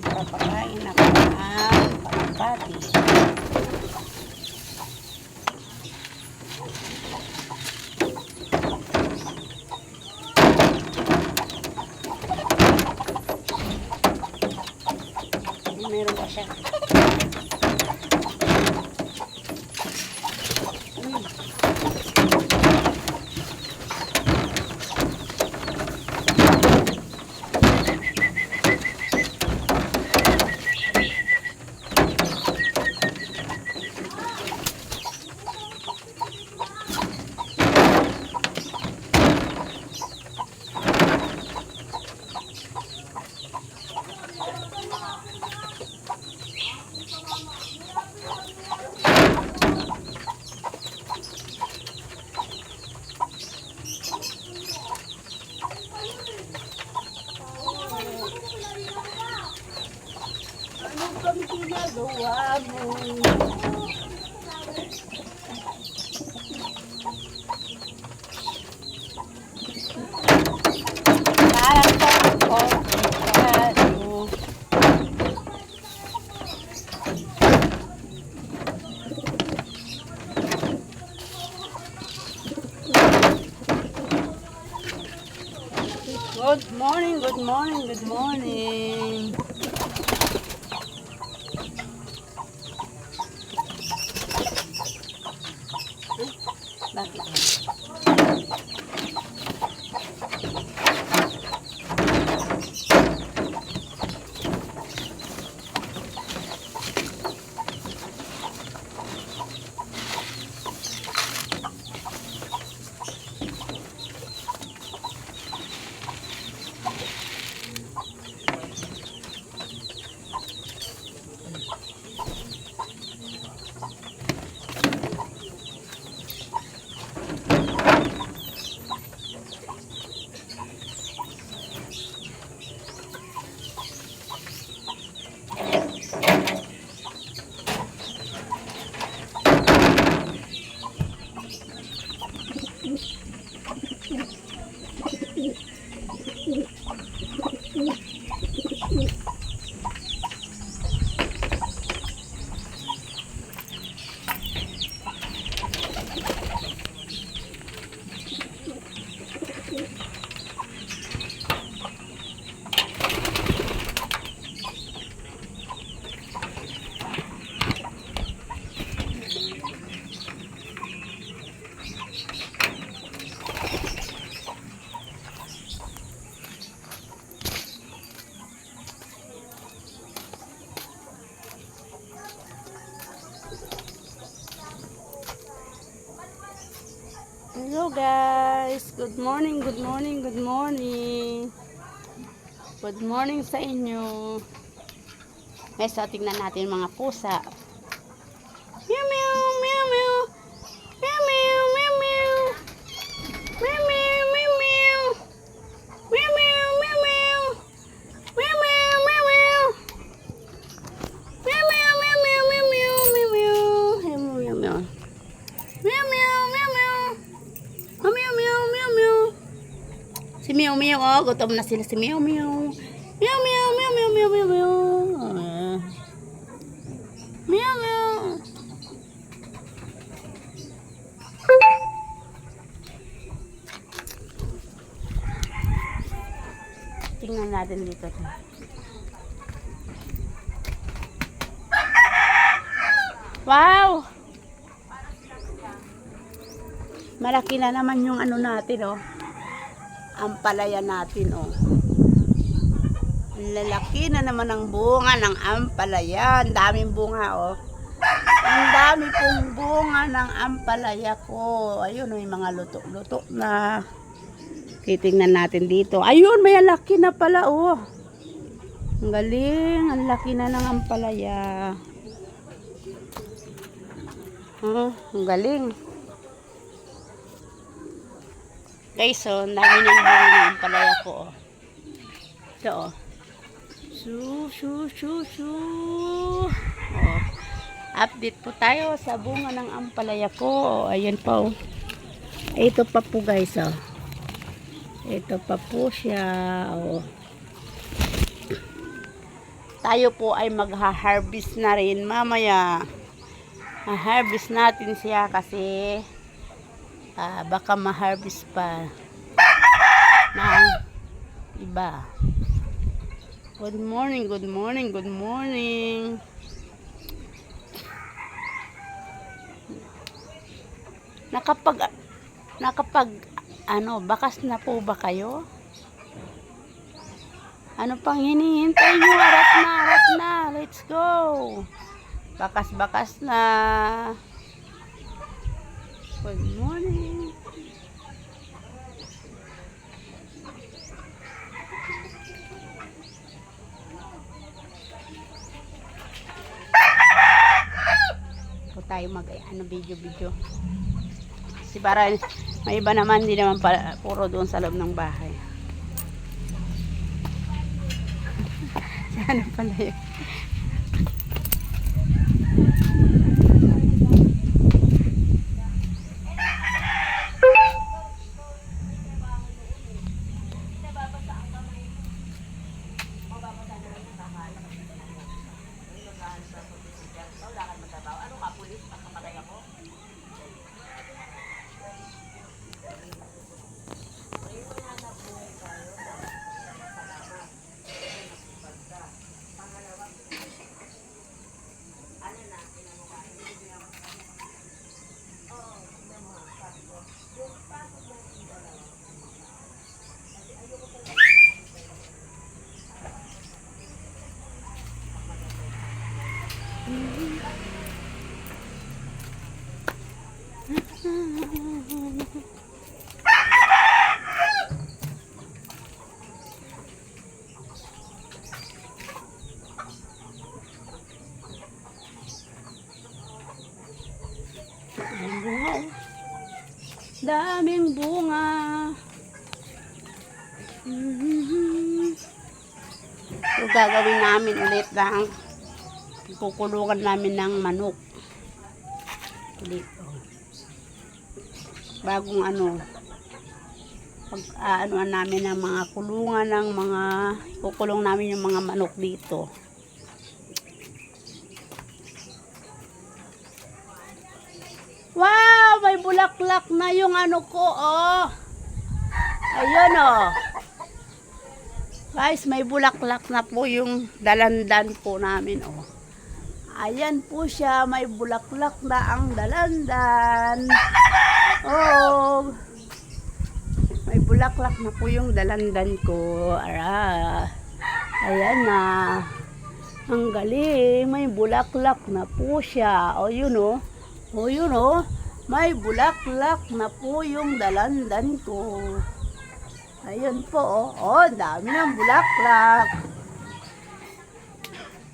para pakain ako ng kalapati. Meron pa siya. Ginagawa mo. Parang ko. Good morning, good morning, good morning. Bakit? Hello guys, good morning, good morning, good morning. Good morning sa inyo. Guys, so tingnan natin mga pusa. Meow meow, meow meow. Meow meow, meow meow. Meow meow, meow meow. Meow meow, meow meow. Meow meow, meow meow. Meow meow, meow meow, meow meow, meow meow. Meow meow, meow. Meow meow, meow meow. Oh, meow meow, meow meow. Si Meow Meow, oh, gutom na sila si Meow Meow. Meow meow, meow meow, meow meow, meow. Meow meow. Tingnan natin dito. Wow! Malaki na naman yung ano natin, oh. Ampalaya natin, oh. Lalaki na naman ang bunga ng ampalaya. Ang daming bunga, oh. Ang dami pong bunga ng ampalaya ko. Ayun, may mga luto-luto na. Titingnan natin dito. Ayun, may laki na pala, oh. Ang galing. Ang laki na ng ampalaya. Oh, ang galing. Guys, so, ang dami ng bunga ng ampalaya ko, oh. Ito, oh. Oh. Update po tayo sa bunga ng ampalaya ko. Ayan pa, oh. Ito pa po, guys, oh. Ito pa po siya, oh. tayo po ay magha-harvest na rin mamaya. Ha-harvest natin siya kasi baka ma-harvest pa ng iba. Good morning, good morning, good morning. Nakapag bakas na po ba kayo? Ano pang hinihintay nyo? Arat na. Let's go. Bakas na. Good morning. O tayo video. Kasi para may iba naman, hindi naman puro doon sa loob ng bahay. Ano pala yun? Daming bunga. So gagawin namin ulit ng kukulungan namin ng manok dito. Bagong namin ng mga kulungan ng mga kukulong namin yung mga manok dito. Wow, may bulaklak na yung ko, oh. Ayun, oh. Guys, may bulaklak na po yung dalandan po namin, oh. Ayan po siya, may bulaklak na ang dalandan. Oh. May bulaklak na po yung dalandan ko. Ayan na. Ang galing, may bulaklak na po siya. Oh, yun, oh. O yun o, may bulaklak na po yung dalandan ko. Ayun po o, dami ng bulaklak.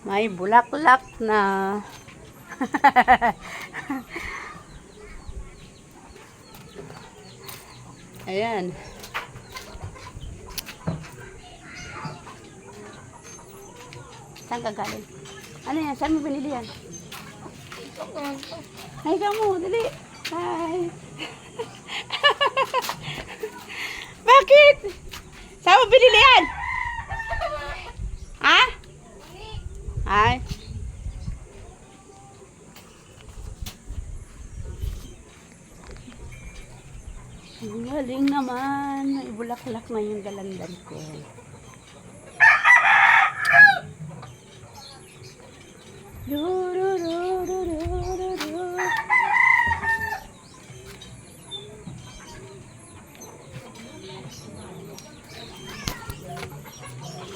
May bulaklak na. Ayan. Saan ka galing? Ano yan? Saan mo binili yan? Hi kamu, dali. Hi. Bakit? Saan mo binili yan? Ha? Hi. Ang galing naman. May bulaklak na yung dalandan ko.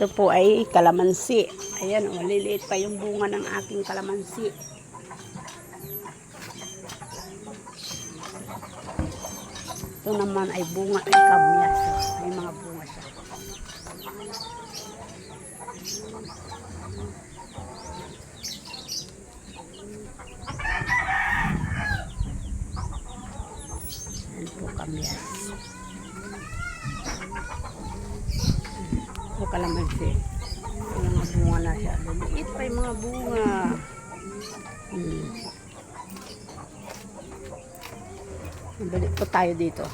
Ito po ay kalamansi. Ayan o, liliit pa yung bunga ng aking kalamansi. Ito naman ay bunga ay kamyas. May mga bunga siya. Ayan po kamyas. Ito kalamansi. May mga bunga na siya. Liliit pa yung mga bunga. Balik po tayo dito.